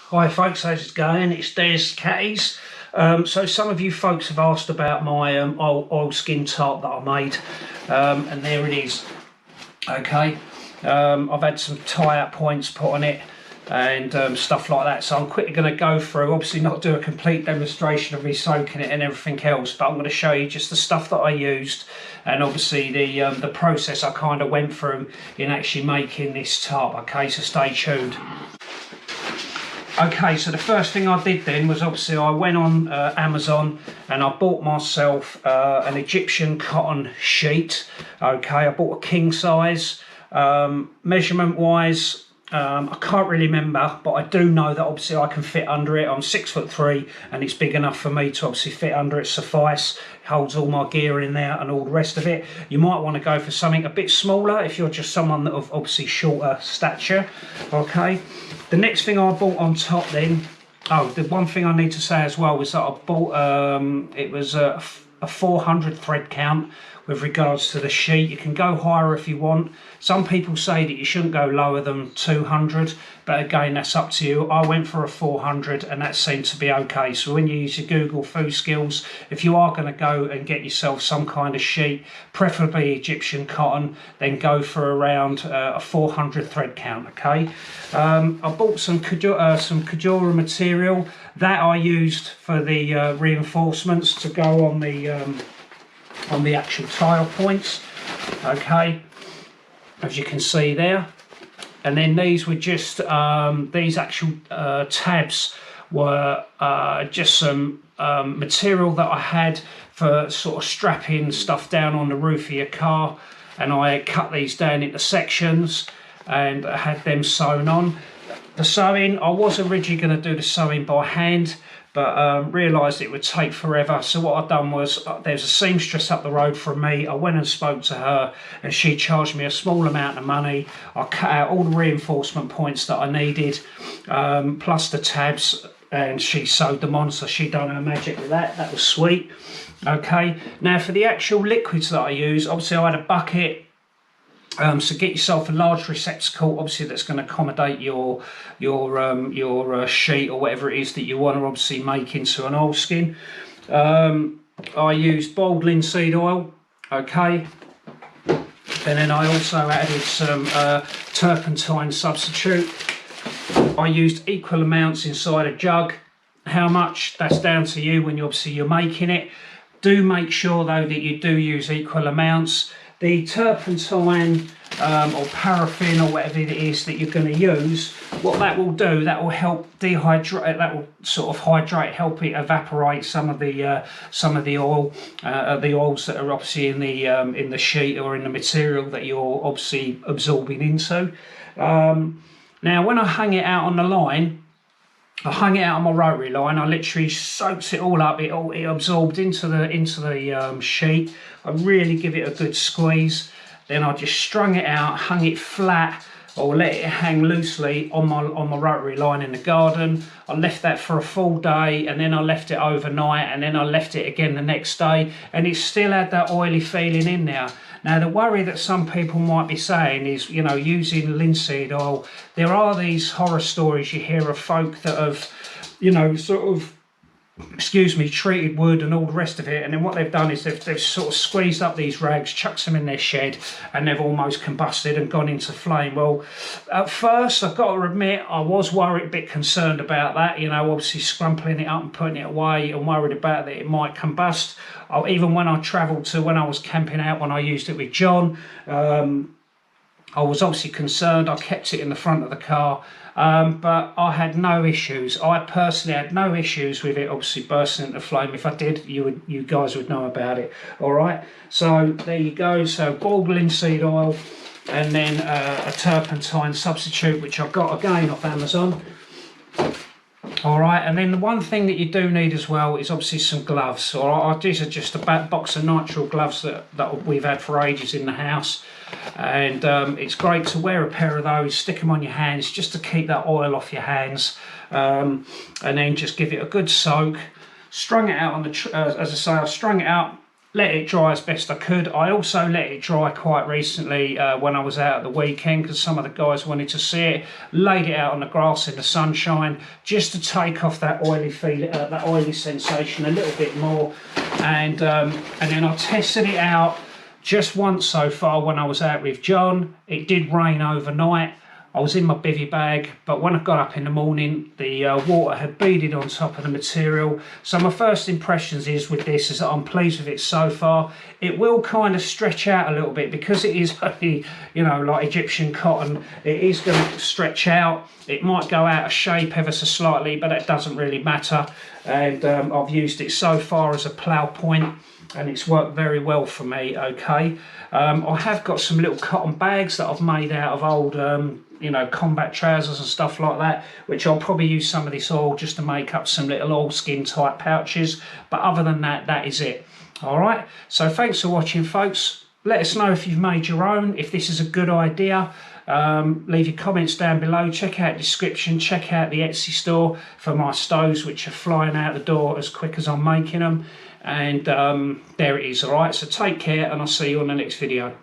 Hi folks, how's it going? It's Des Catties. So some of you folks have asked about my old skin tarp that I made, and there it is. Okay, I've had some tie-out points put on it and stuff like that. So I'm quickly going to go through, obviously not do a complete demonstration of me soaking it and everything else, but I'm going to show you just the stuff that I used and obviously the process I kind of went through in actually making this tarp. Okay, so stay tuned. Okay, so the first thing I did then was obviously I went on Amazon and I bought myself an Egyptian cotton sheet. Okay, I bought a king size. Measurement wise, I can't really remember, but I do know that obviously I can fit under it. I'm 6'3" and it's big enough for me to obviously fit under it, suffice. Holds all my gear in there and all the rest of it. You might want to go for something a bit smaller if you're just someone of obviously shorter stature. Okay. The next thing I bought on top then, the one thing I need to say as well was that I bought, it was a 400 thread count with regards to the sheet. You can go higher if you want. Some people say that you shouldn't go lower than 200, but again, that's up to you. I went for a 400 and that seemed to be okay. So when you use your Google food skills, if you are going to go and get yourself some kind of sheet, preferably Egyptian cotton, then go for around a 400 thread count, okay? I bought some Kajora material that I used for the reinforcements to go on the actual tile points, okay, as you can see there. And then these were just these actual tabs were just some material that I had for sort of strapping stuff down on the roof of your car, and I cut these down into sections and I had them sewn on. The sewing, I was originally going to do the sewing by hand, but realised it would take forever. So what I've done was, there's a seamstress up the road from me. I went and spoke to her and she charged me a small amount of money. I cut out all the reinforcement points that I needed, plus the tabs, and she sewed them on, so she done her magic with that. That was sweet. Okay, now for the actual liquids that I use, obviously I had a bucket. So get yourself a large receptacle, obviously that's going to accommodate your sheet or whatever it is that you want to obviously make into an oilskin. I used boiled linseed oil, okay, and then I also added some turpentine substitute. I used equal amounts inside a jug. How much, that's down to you when you're making it. Do make sure though that you do use equal amounts. The turpentine or paraffin or whatever it is that you're going to use, what that will do, that will help dehydrate, that will sort of hydrate, help it evaporate some of the oil, the oils that are obviously in the sheet or in the material that you're obviously absorbing into. Now when I hung it out on the line, I hung it out on my rotary line. I literally soaked it all up. It absorbed into the sheet. I really give it a good squeeze. Then I just strung it out, hung it flat, or let it hang loosely on my rotary line in the garden. I left that for a full day, and then I left it overnight, and then I left it again the next day, and it still had that oily feeling in there. Now, the worry that some people might be saying is, you know, using linseed oil, there are these horror stories you hear of folk that have, you know, sort of, excuse me, treated wood and all the rest of it, and then what they've done is they've sort of squeezed up these rags, chucked them in their shed, and they've almost combusted and gone into flame. Well, at first, I've got to admit, I was worried, a bit concerned about that, you know, obviously scrumpling it up and putting it away and worried about that it might combust. Even when I travelled to, when I was camping out, when I used it with John, I was obviously concerned. I kept it in the front of the car, but I had no issues. I personally had no issues with it obviously bursting into flame. If I did, you guys would know about it. All right, so there you go. So boiled linseed oil, and then a turpentine substitute, which I got again off Amazon. All right, and then the one thing that you do need as well is obviously some gloves. All right, these are just a box of nitrile gloves that we've had for ages in the house, and it's great to wear a pair of those, stick them on your hands just to keep that oil off your hands, and then just give it a good soak. Strung it out on the, as I say, I strung it out let it dry as best I could. I also let it dry quite recently when I was out at the weekend, because some of the guys wanted to see it. Laid it out on the grass in the sunshine just to take off that oily feel, that oily sensation a little bit more. And then I tested it out just once so far when I was out with John. It did rain overnight. I was in my bivvy bag, but when I got up in the morning, the water had beaded on top of the material. So my first impressions with this is that I'm pleased with it so far. It will kind of stretch out a little bit because it is only, you know, like Egyptian cotton. It is going to stretch out. It might go out of shape ever so slightly, but that doesn't really matter. And I've used it so far as a plough point, and it's worked very well for me. Okay, I have got some little cotton bags that I've made out of old you know, combat trousers and stuff like that, which I'll probably use some of this oil just to make up some little oilskin type pouches. But other than that, that is it. All right, so thanks for watching, folks. Let us know if you've made your own, if this is a good idea. Leave your comments down below. Check out the description, check out the Etsy store for my stoves, which are flying out the door as quick as I'm making them. And there it is. All right, so take care, and I'll see you on the next video.